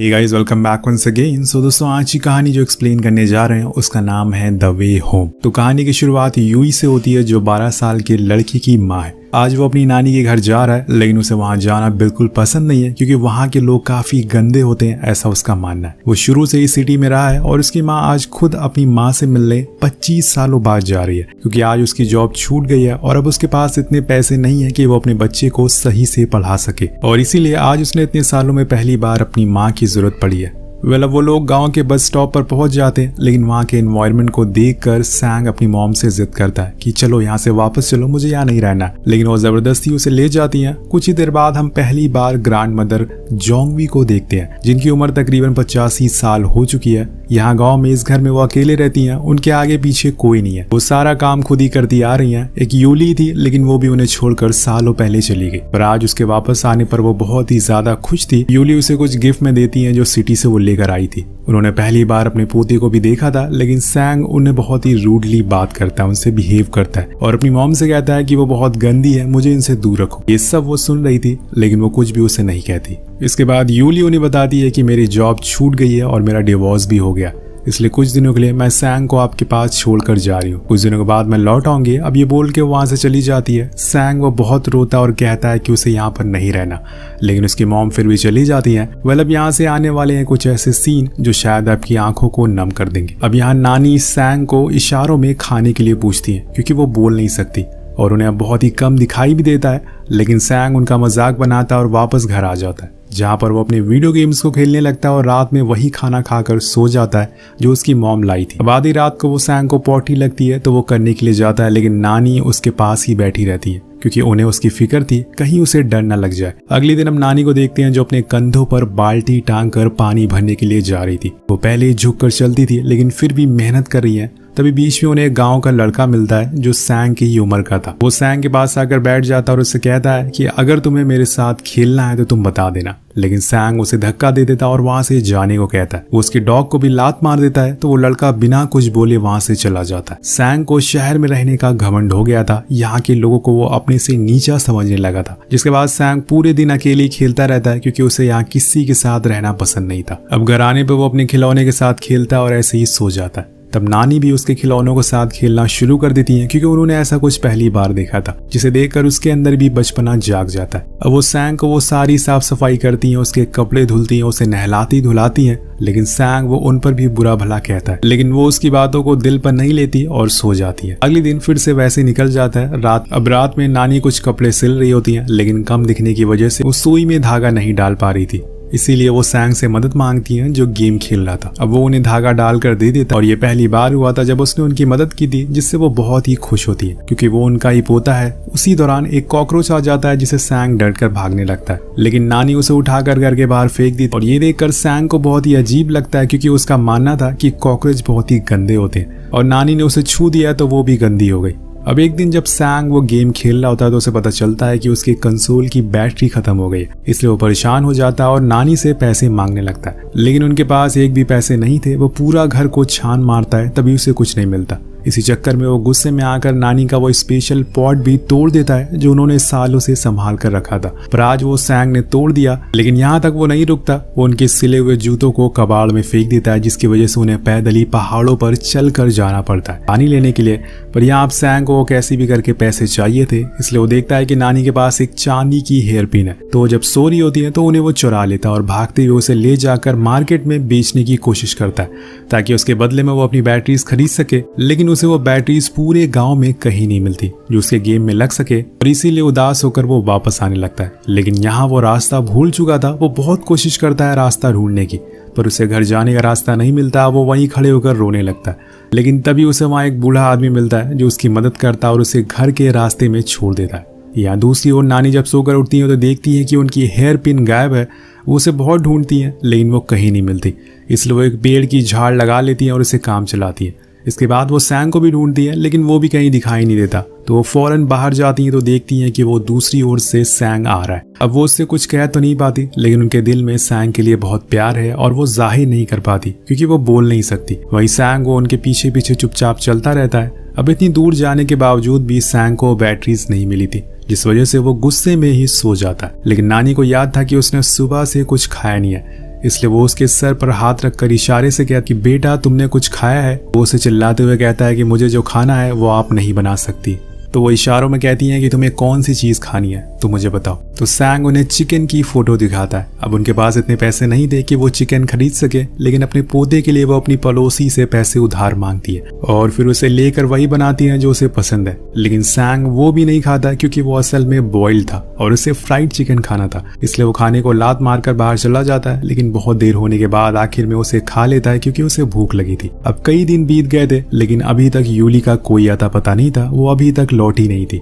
हे guys, welcome back once again. So दोस्तों, आज की कहानी जो एक्सप्लेन करने जा रहे हैं उसका नाम है द वे होम। तो कहानी की शुरुआत यूई से होती है, जो 12 साल के लड़की की माँ है। आज वो अपनी नानी के घर जा रहा है, लेकिन उसे वहां जाना बिल्कुल पसंद नहीं है क्योंकि वहां के लोग काफी गंदे होते हैं, ऐसा उसका मानना है। वो शुरू से ही सिटी में रहा है और उसकी माँ आज खुद अपनी माँ से मिलने 25 सालों बाद जा रही है क्योंकि आज उसकी जॉब छूट गई है और अब उसके पास इतने पैसे नहीं है कि वो अपने बच्चे को सही से पढ़ा सके, और इसीलिए आज उसने इतने सालों में पहली बार अपनी माँ की जरूरत पड़ी है। अब वो लोग गांव के बस स्टॉप पर पहुंच जाते हैं, लेकिन वहां के एनवायरनमेंट को देखकर सैंग अपनी मॉम से जिद करता है कि चलो यहाँ से वापस चलो, मुझे यहाँ नहीं रहना। लेकिन वो जबरदस्ती उसे ले जाती हैं। कुछ ही देर बाद हम पहली बार ग्रैंड मदर जोंगवी को देखते हैं, जिनकी उम्र तकरीबन 85 साल हो चुकी है। यहाँ गांव में इस घर में वो अकेले रहती हैं, उनके आगे पीछे कोई नहीं है। वो सारा काम खुद ही करती आ रही हैं। एक यूली थी, लेकिन वो भी उन्हें छोड़कर सालों पहले चली गई, पर आज उसके वापस आने पर वो बहुत ही ज्यादा खुश थी। यूली उसे कुछ गिफ्ट में देती है जो सिटी से वो लेकर आई थी। उन्होंने पहली बार अपने पोते को भी देखा था, लेकिन सैंग उन्हें बहुत ही रूडली बात करता है, उनसे बिहेव करता है और अपनी मॉम से कहता है कि वो बहुत गंदी है, मुझे इनसे दूर रखो। ये सब वो सुन रही थी, लेकिन वो कुछ भी उसे नहीं कहती। इसके बाद यूली उन्हें बताती है कि मेरी जॉब छूट गई है और मेरा डिवोर्स भी हो गया, इसलिए कुछ दिनों के लिए मैं सैंग को आपके पास छोड़कर जा रही हूँ। कुछ दिनों के बाद मैं लौट आऊंगी। अब ये बोल के वहां से चली जाती है। सैंग वो बहुत रोता और कहता है कि उसे यहाँ पर नहीं रहना, लेकिन उसकी मॉम फिर भी चली जाती है। अब यहाँ से आने वाले हैं कुछ ऐसे सीन जो शायद आपकी आंखों को नम कर देंगे। अब यहाँ नानी सैंग को इशारों में खाने के लिए पूछती है क्योंकि वो बोल नहीं सकती और उन्हें अब बहुत ही कम दिखाई भी देता है, लेकिन सैंग उनका मजाक बनाता है और वापस घर आ जाता है, जहाँ पर वो अपने वीडियो गेम्स को खेलने लगता है और रात में वही खाना खाकर सो जाता है जो उसकी मॉम लाई थी। अब आधी रात को वो सैंग को पॉटी लगती है तो वो करने के लिए जाता है, लेकिन नानी उसके पास ही बैठी रहती है क्योंकि उन्हें उसकी फिक्र थी कहीं उसे डर न लग जाए। अगले दिन हम नानी को देखते हैं जो अपने कंधों पर बाल्टी टांग कर पानी भरने के लिए जा रही थी। वो पहले ही झुक कर चलती थी, लेकिन फिर भी मेहनत कर रही है। तभी बीच में उन्हें एक गांव का लड़का मिलता है जो सैंग की ही उम्र का था। वो सैंग के पास आकर बैठ जाता है और उससे कहता है कि अगर तुम्हें मेरे साथ खेलना है तो तुम बता देना, लेकिन सैंग उसे धक्का दे देता और वहां से जाने को कहता है। वो उसके डॉग को भी लात मार देता है तो वो लड़का बिना कुछ बोले वहां से चला जाता है। सैंग को शहर में रहने का घमंड हो गया था, यहाँ के लोगों को वो अपने से नीचा समझने लगा था। जिसके बाद सैंग पूरे दिन अकेले खेलता रहता है क्योंकि उसे यहाँ किसी के साथ रहना पसंद नहीं था। अब घर आने पर वो अपने खिलौने के साथ खेलता है और ऐसे ही सो जाता है। तब नानी भी उसके खिलौनों के साथ खेलना शुरू कर देती है क्योंकि उन्होंने ऐसा कुछ पहली बार देखा था, जिसे देखकर उसके अंदर भी बचपना जाग जाता है। अब वो सैंग को वो सारी साफ सफाई करती हैं, उसके कपड़े धुलती हैं, उसे नहलाती धुलाती हैं, लेकिन सैंग वो उन पर भी बुरा भला कहता है, लेकिन वो उसकी बातों को दिल पर नहीं लेती और सो जाती है। अगले दिन फिर से वैसे निकल जाता है। रात में नानी कुछ कपड़े सिल रही होती है, लेकिन कम दिखने की वजह से वो सुई में धागा नहीं डाल पा रही थी, इसीलिए वो सैंग से मदद मांगती हैं जो गेम खेल रहा था। अब वो उन्हें धागा डालकर दे देता और ये पहली बार हुआ था जब उसने उनकी मदद की थी, जिससे वो बहुत ही खुश होती है क्योंकि वो उनका ही पोता है। उसी दौरान एक कॉकरोच आ जाता है जिसे सैंग डरकर भागने लगता है, लेकिन नानी उसे उठाकर घर के बाहर फेंक दी और ये देखकर सैंग को बहुत ही अजीब लगता है क्योंकि उसका मानना था कि कॉकरोच बहुत ही गंदे होते हैं और नानी ने उसे छू दिया तो वो भी गंदी हो गई। अब एक दिन जब सैंग वो गेम खेल रहा होता है तो उसे पता चलता है कि उसके कंसोल की बैटरी खत्म हो गई है, इसलिए वो परेशान हो जाता है और नानी से पैसे मांगने लगता है, लेकिन उनके पास एक भी पैसे नहीं थे। वो पूरा घर को छान मारता है, तभी उसे कुछ नहीं मिलता। इसी चक्कर में वो गुस्से में आकर नानी का वो स्पेशल पॉट भी तोड़ देता है जो उन्होंने सालों से संभाल कर रखा था, पर आज वो सैंग ने तोड़ दिया। लेकिन यहाँ तक वो नहीं रुकता, वो उनके सिले हुए जूतों को कबाड़ में फेंक देता है, जिसकी वजह से उन्हें पैदल ही पहाड़ों पर चल कर जाना पड़ता है पानी लेने के लिए। पर यहाँ आप सैंग को कैसे भी करके पैसे चाहिए थे, इसलिए वो देखता है कि नानी के पास एक चांदी की हेयर पिन है, तो जब सो रही होती है तो उन्हें वो चुरा लेता है और भागते हुए उसे ले जाकर मार्केट में बेचने की कोशिश करता है ताकि उसके बदले में वो अपनी बैटरीज खरीद सके। लेकिन उसे वो बैटरीज पूरे गांव में कहीं नहीं मिलती जो उसके गेम में लग सके, और इसीलिए उदास होकर वो वापस आने लगता है। लेकिन यहाँ वो रास्ता भूल चुका था। वो बहुत कोशिश करता है रास्ता ढूंढने की, पर उसे घर जाने का रास्ता नहीं मिलता। वो वहीं खड़े होकर रोने लगता है, लेकिन तभी उसे वहाँ एक बूढ़ा आदमी मिलता है जो उसकी मदद करता है और उसे घर के रास्ते में छोड़ देता है। यहाँ दूसरी ओर नानी जब सोकर उठती है तो देखती है कि उनकी हेयर पिन गायब है। वो उसे बहुत ढूंढती है, लेकिन वो कहीं नहीं मिलती, इसलिए वो एक पेड़ की झाड़ लगा लेती है और उसे काम चलाती है। इसके बाद वो सैंग को भी ढूंढती है, लेकिन वो भी कहीं दिखाई नहीं देता, तो वो फौरन बाहर जाती हैं तो देखती हैं कि वो दूसरी ओर से सैंग आ रहा है। अब वो उससे कुछ कह तो नहीं पाती, लेकिन उनके दिल में सैंग के लिए बहुत प्यार है और वो जाहिर नहीं कर पाती क्योंकि वो बोल नहीं सकती। वही सैंग वो उनके पीछे पीछे चुपचाप चलता रहता है। अब इतनी दूर जाने के बावजूद भी सैंग को बैटरीज नहीं मिली थी, जिस वजह से वो गुस्से में ही सो जाता है। लेकिन नानी को याद था कि उसने सुबह से कुछ खाया नहीं है, इसलिए वो उसके सर पर हाथ रखकर इशारे से कहता कि बेटा तुमने कुछ खाया है। वो उसे चिल्लाते हुए कहता है कि मुझे जो खाना है वो आप नहीं बना सकती। तो वो इशारों में कहती हैं कि तुम्हें कौन सी चीज खानी है तो मुझे बताओ। तो सैंग उन्हें चिकन की फोटो दिखाता है। अब उनके पास इतने पैसे नहीं थे कि वो चिकन खरीद सके, लेकिन अपने पोते के लिए वो अपनी पड़ोसी से पैसे उधार मांगती है और फिर उसे लेकर वही बनाती है जो उसे पसंद है। लेकिन सैंग वो भी नहीं खाता क्योंकि वो असल में बॉइल्ड था और उसे फ्राइड चिकन खाना था, इसलिए वो खाने को लात मारकर बाहर चला जाता है। लेकिन बहुत देर होने के बाद आखिर में उसे खा लेता है क्योंकि उसे भूख लगी थी। अब कई दिन बीत गए थे लेकिन अभी तक यूली का कोई आता पता नहीं था, वो अभी तक लौटी नहीं थी।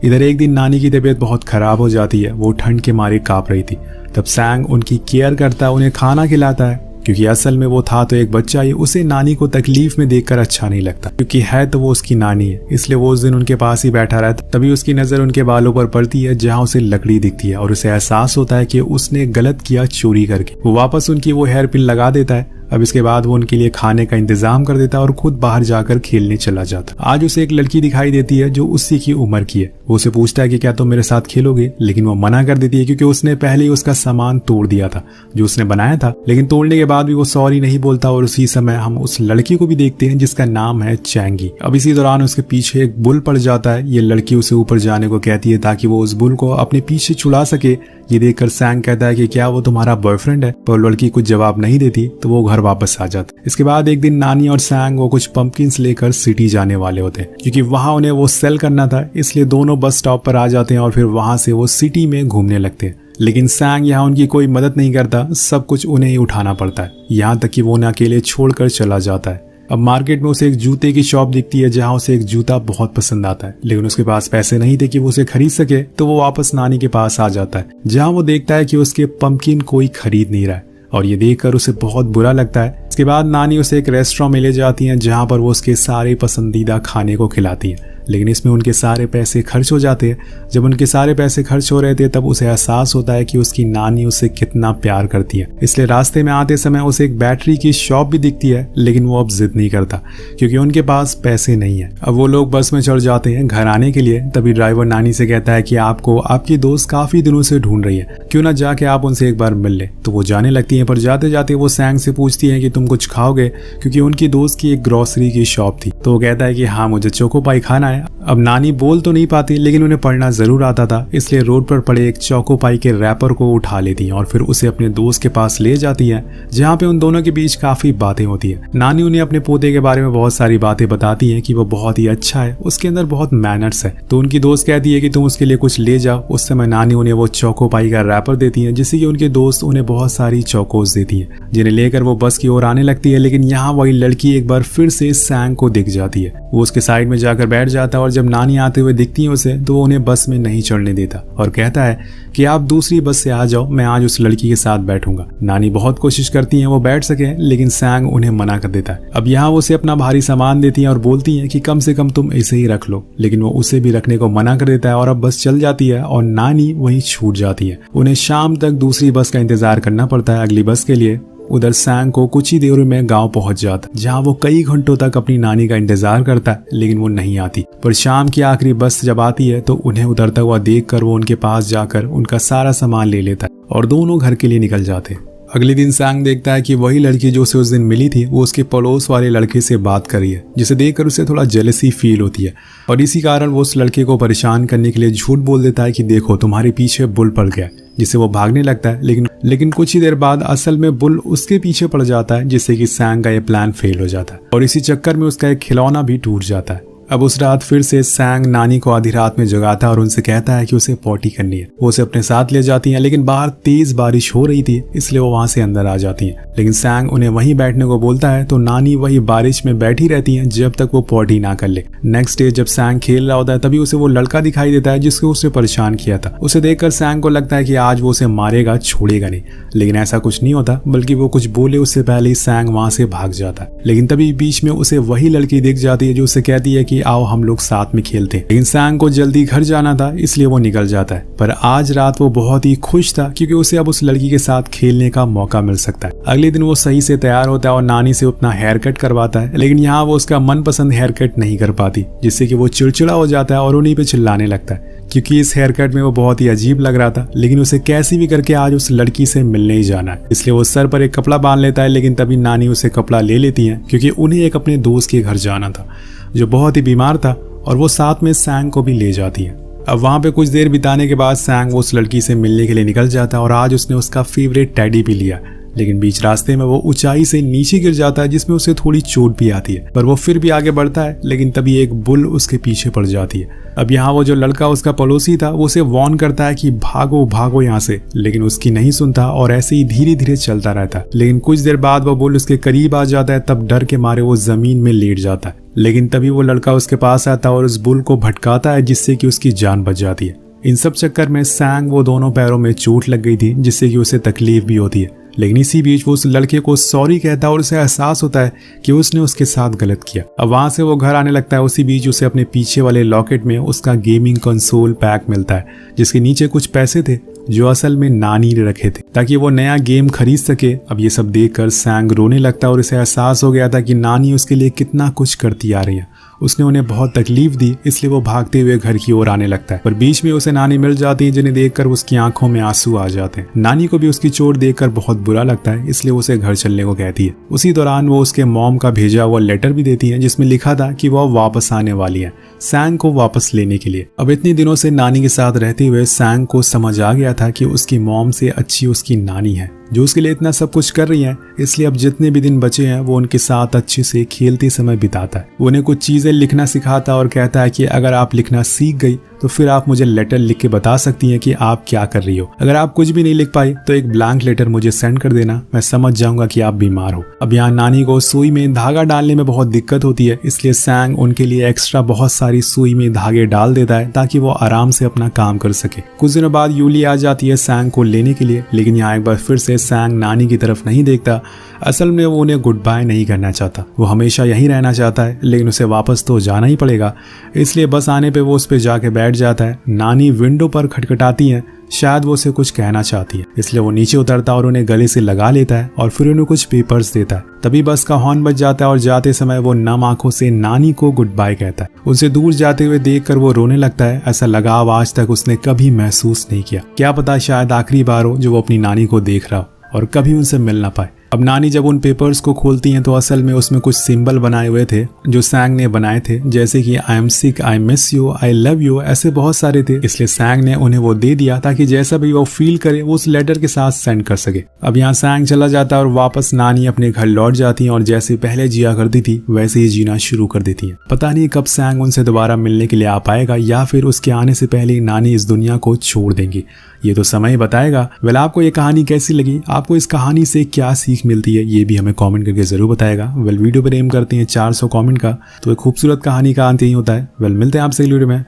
इधर एक दिन नानी की तबीयत बहुत खराब हो जाती है, वो ठंड के मारे कांप रही थी। तब सैंग उनकी केयर करता है, उन्हें खाना खिलाता है क्योंकि असल में वो था तो एक बच्चा ही, उसे नानी को तकलीफ में देखकर अच्छा नहीं लगता क्योंकि है तो वो उसकी नानी है। इसलिए वो उस दिन उनके पास ही बैठा रहता। तभी उसकी नजर उनके बालों पर पड़ती है जहाँ उसे लकड़ी दिखती है और उसे एहसास होता है कि उसने गलत किया चोरी करके। वो वापस उनकी वो हेयर पिन लगा देता है। अब इसके बाद वो उनके लिए खाने का इंतजाम कर देता है और खुद बाहर जाकर खेलने चला जाता। आज उसे एक लड़की दिखाई देती है जो उसी की उम्र की है। वो उसे पूछता है कि क्या तुम मेरे साथ खेलोगे, लेकिन वो मना कर देती है क्योंकि उसने पहले ही उसका सामान तोड़ दिया था जो उसने बनाया था। लेकिन तोड़ने के बाद भी वो सॉरी नहीं बोलता और उसी समय हम उस लड़की को भी देखते हैं जिसका नाम है चैंगी। अब इसी दौरान उसके पीछे एक बुल पड़ जाता है। ये लड़की उसे ऊपर जाने को कहती है ताकि वो उस बुल को अपने पीछे छुड़ा सके। ये देखकर सैंग कहता है कि क्या वो तुम्हारा बॉयफ्रेंड है, पर लड़की कुछ जवाब नहीं देती तो वो घर वापस आ जाता। इसके बाद एक दिन नानी और सैंग वो कुछ पंपकिन्स लेकर सिटी जाने वाले होते हैं क्योंकि वहां उन्हें वो सेल करना था। इसलिए दोनों बस स्टॉप पर आ जाते हैं और फिर वहां से वो सिटी में घूमने लगते हैं। लेकिन सैंग यहाँ उनकी कोई मदद नहीं करता, सब कुछ उन्हें ही उठाना पड़ता है, यहाँ तक कि वो उन्हें अकेले छोड़कर चला जाता है। अब मार्केट में उसे एक जूते की शॉप दिखती है जहां उसे एक जूता बहुत पसंद आता है, लेकिन उसके पास पैसे नहीं थे कि वो उसे खरीद सके। तो वो वापस नानी के पास आ जाता है जहां वो देखता है कि उसके पंपकिन कोई खरीद नहीं रहा है और ये देखकर उसे बहुत बुरा लगता है। इसके बाद नानी उसे एक रेस्टोरेंट में ले जाती है जहां पर वो उसके सारे पसंदीदा खाने को खिलाती है, लेकिन इसमें उनके सारे पैसे खर्च हो जाते हैं। जब उनके सारे पैसे खर्च हो रहे थे तब उसे एहसास होता है कि उसकी नानी उसे कितना प्यार करती है। इसलिए रास्ते में आते समय उसे एक बैटरी की शॉप भी दिखती है, लेकिन वो अब जिद नहीं करता क्योंकि उनके पास पैसे नहीं है। अब वो लोग बस में चढ़ जाते हैं घर आने के लिए। तभी ड्राइवर नानी से कहता है कि आपको आपकी दोस्त काफी दिनों से ढूंढ रही है, क्यों ना जाके आप उनसे एक बार मिल ले। तो वो जाने लगती है, पर जाते जाते वो सैंग से पूछती है कि तुम कुछ खाओगे, क्योंकि उनकी दोस्त की एक ग्रोसरी की शॉप थी। तो वो कहता है कि हाँ मुझे चोको पाई खाना है। अब नानी बोल तो नहीं पाती लेकिन उन्हें पढ़ना जरूर आता था, इसलिए रोड पर पड़े एक चोको पाई के रैपर को उठा लेती है और फिर उसे अपने दोस्त के पास ले जाती है जहाँ पे उन दोनों के बीच काफी बातें होती है। नानी उन्हें अपने पोते के बारे में बहुत सारी बातें बताती है कि वो बहुत ही अच्छा है, उसके अंदर बहुत मैनर्स है। तो उनकी दोस्त कहती है कि तुम उसके लिए कुछ ले जाओ। उस समय नानी उन्हें वो चोको पाई का रैपर देती है जिससे कि उनके दोस्त उन्हें बहुत सारी चोकोस देती है, जिन्हें लेकर वो बस की ओर आने लगती है। लेकिन यहाँ वही लड़की एक बार फिर से सैंग को दिख जाती है। वो उसके साइड में जाकर बैठ जाता है और जब नानी आते हुए दिखती है उसे तो वो उन्हें बस में नहीं चढ़ने देता और कहता है कि आप दूसरी बस से आ जाओ, मैं आज उस लड़की के साथ बैठूंगा। नानी बहुत कोशिश करती है वो बैठ सके, लेकिन सैंग उन्हें मना कर देता है। अब यहाँ वो उसे अपना भारी सामान देती है और बोलती है कि कम से कम तुम ऐसे ही रख लो, लेकिन वो उसे भी रखने को मना कर देता है और अब बस चल जाती है और नानी वहीं छूट जाती है। उन्हें शाम तक दूसरी बस का इंतजार करना पड़ता है अगली बस के लिए। उधर सैंग को कुछ ही देर में गांव पहुंच जाता, जहां वो कई घंटों तक अपनी नानी का इंतजार करता है, लेकिन वो नहीं आती। पर शाम की आखिरी बस जब आती है तो उन्हें उतरता हुआ देखकर वो उनके पास जाकर उनका सारा सामान ले लेता है और दोनों घर के लिए निकल जाते हैं। अगले दिन सैंग देखता है कि वही लड़की जो उसे उस दिन मिली थी वो उसके पड़ोस वाले लड़के से बात कर रही है, जिसे देखकर उसे थोड़ा जेलसी फील होती है और इसी कारण वो उस लड़के को परेशान करने के लिए झूठ बोल देता है कि देखो तुम्हारे पीछे बुल पड़ गया, जिससे वो भागने लगता है। लेकिन कुछ ही देर बाद असल में बुल उसके पीछे पड़ जाता है, जिससे कि सैंग का ये प्लान फेल हो जाता है और इसी चक्कर में उसका एक खिलौना भी टूट जाता है। अब उस रात फिर से सैंग नानी को आधी रात में जगाता है और उनसे कहता है कि उसे पॉटी करनी है। वो उसे अपने साथ ले जाती हैं, लेकिन बाहर तेज बारिश हो रही थी, इसलिए वो वहां से अंदर आ जाती हैं। लेकिन सैंग उन्हें वहीं बैठने को बोलता है, तो नानी वही बारिश में बैठी रहती हैं जब तक वो पॉटी ना कर ले। नेक्स्ट डे जब सैंग खेल रहा होता है तभी उसे वो लड़का दिखाई देता है जिसको उसे परेशान किया था। उसे देखकर सैंग को लगता है कि आज वो उसे मारेगा, छोड़ेगा नहीं, लेकिन ऐसा कुछ नहीं होता, बल्कि वो कुछ बोले उससे पहले ही सैंग वहां से भाग जाता है। लेकिन तभी बीच में उसे वही लड़की दिख जाती है जो उसे कहती है कि आओ हम लोग साथ में खेलते हैं। लेकिन सैंग को जल्दी घर जाना था इसलिए वो निकल जाता है। पर आज रात वो बहुत ही खुश था क्योंकि उसे अब उस लड़की के साथ खेलने का मौका मिल सकता है। अगले दिन वो सही से तैयार होता है और नानी से अपना हेयर कट करवाता है, लेकिन यहाँ वो उसका मनपसंद हेयर कट नहीं कर पाती, जिससे कि वो चिड़चिड़ा हो जाता है और उन्हीं पे चिल्लाने लगता है क्योंकि इस हेयर कट में वो बहुत ही अजीब लग रहा था। लेकिन उसे कैसे भी करके आज उस लड़की से मिलने ही जाना है, इसलिए वो सर पर एक कपड़ा बांध लेता है। लेकिन तभी नानी उसे कपड़ा ले लेती है क्योंकि उन्हें एक अपने दोस्त के घर जाना था जो बहुत ही बीमार था, और वो साथ में सैंग को भी ले जाती है। अब वहाँ पे कुछ देर बिताने के बाद सैंग उस लड़की से मिलने के लिए निकल जाता है और आज उसने उसका फेवरेट टेडी भी लिया। लेकिन बीच रास्ते में वो ऊंचाई से नीचे गिर जाता है जिसमें उसे थोड़ी चोट भी आती है, पर वो फिर भी आगे बढ़ता है। लेकिन तभी एक बुल उसके पीछे पड़ जाती है। अब यहाँ वो जो लड़का उसका पड़ोसी था वो उसे वार्न करता है कि भागो भागो यहाँ से, लेकिन उसकी नहीं सुनता और ऐसे ही धीरे धीरे चलता रहता है। लेकिन कुछ देर बाद वो बुल उसके करीब आ जाता है, तब डर के मारे वो जमीन में लेट जाता है। लेकिन तभी वो लड़का उसके पास आता है और उस बुल को भटकाता है जिससे कि उसकी जान बच जाती है। इन सब चक्कर में सैंग वो दोनों पैरों में चोट लग गई थी जिससे कि उसे तकलीफ भी होती है। लेकिन इसी बीच वो उस लड़के को सॉरी कहता है और उसे एहसास होता है कि उसने उसके साथ गलत किया। अब वहां से वो घर आने लगता है। उसी बीच उसे अपने पीछे वाले लॉकेट में उसका गेमिंग कंसोल पैक मिलता है जिसके नीचे कुछ पैसे थे जो असल में नानी ने रखे थे ताकि वो नया गेम खरीद सके। अब ये सब देखकर सैंग रोने लगता है और उसे एहसास हो गया था कि नानी उसके लिए कितना कुछ करती आ रही है। उसने उन्हें बहुत तकलीफ दी, इसलिए वो भागते हुए घर की ओर आने लगता है। पर बीच में उसे नानी मिल जाती है जिन्हें देखकर उसकी आंखों में आंसू आ जाते हैं। नानी को भी उसकी चोट देखकर बहुत बुरा लगता है, इसलिए उसे घर चलने को कहती है। उसी दौरान वो उसके मॉम का भेजा हुआ लेटर भी देती है जिसमें लिखा था कि वो वापस आने वाली है सैंग को वापस लेने के लिए। अब इतने दिनों से नानी के साथ रहते हुए सैंग को समझ आ गया था कि उसकी मॉम से अच्छी उसकी नानी है जो उसके लिए इतना सब कुछ कर रही है। इसलिए अब जितने भी दिन बचे हैं वो उनके साथ अच्छे से खेलते समय बिताता है। वो उन्हें कुछ चीजें लिखना सिखाता और कहता है कि अगर आप लिखना सीख गई तो फिर आप मुझे लेटर लिख के बता सकती हैं कि आप क्या कर रही हो। अगर आप कुछ भी नहीं लिख पाई तो एक ब्लैंक लेटर मुझे सेंड कर देना, मैं समझ जाऊंगा कि आप बीमार हो। अब यहाँ नानी को सुई में धागा डालने में बहुत दिक्कत होती है, इसलिए सैंग उनके लिए एक्स्ट्रा बहुत सारी सुई में धागे डाल देता है ताकि वो आराम से अपना काम कर सके। कुछ दिनों बाद यूली आ जाती है सैंग को लेने के लिए, लेकिन यहाँ एक बार फिर से सैंग नानी की तरफ नहीं देखता। असल में वो उन्हें गुड बाय नहीं करना चाहता, वो हमेशा यहीं रहना चाहता है, लेकिन उसे वापस तो जाना ही पड़ेगा। इसलिए बस आने पे वो उस पे जाके बैठ जाता है। नानी विंडो पर खटखटाती है, शायद वो उसे कुछ कहना चाहती है, इसलिए वो नीचे उतरता और उन्हें गले से लगा लेता है और फिर उन्हें कुछ पेपर्स देता है। तभी बस का हॉर्न बज जाता है और जाते समय वो नम आंखों से नानी को गुड बाय कहता है। उनसे दूर जाते हुए देखकर वो रोने लगता है। ऐसा लगाव आज तक उसने कभी महसूस नहीं किया। क्या पता शायद आखिरी बार हो जो वो अपनी नानी को देख रहा हो और कभी उनसे मिल ना पाए। अब नानी जब उन पेपर्स को खोलती हैं तो असल में उसमें कुछ सिंबल बनाए हुए थे जो सैंग ने बनाए थे, जैसे कि I am sick, I miss you, I love you, ऐसे बहुत सारे थे। इसलिए सैंग ने उन्हें वो दे दिया ताकि जैसा भी वो फील करे वो उस लेटर के साथ सेंड कर सके। अब यहाँ सैंग चला जाता है और वापस नानी अपने घर लौट जाती है और जैसे पहले जिया करती थी वैसे ही जीना शुरू कर देती है। पता नहीं कब सैंग उनसे दोबारा मिलने के लिए आ पाएगा या फिर उसके आने से पहले नानी इस दुनिया को छोड़ देंगी, ये तो समय ही बताएगा। वेल, आपको ये कहानी कैसी लगी, आपको इस कहानी से क्या सीख मिलती है, ये भी हमें कमेंट करके जरूर बताएगा। वेल, वीडियो पर एम करते हैं 400 कमेंट का, तो एक खूबसूरत कहानी का अंत यही होता है। वेल, मिलते हैं आपसे अगली वीडियो में।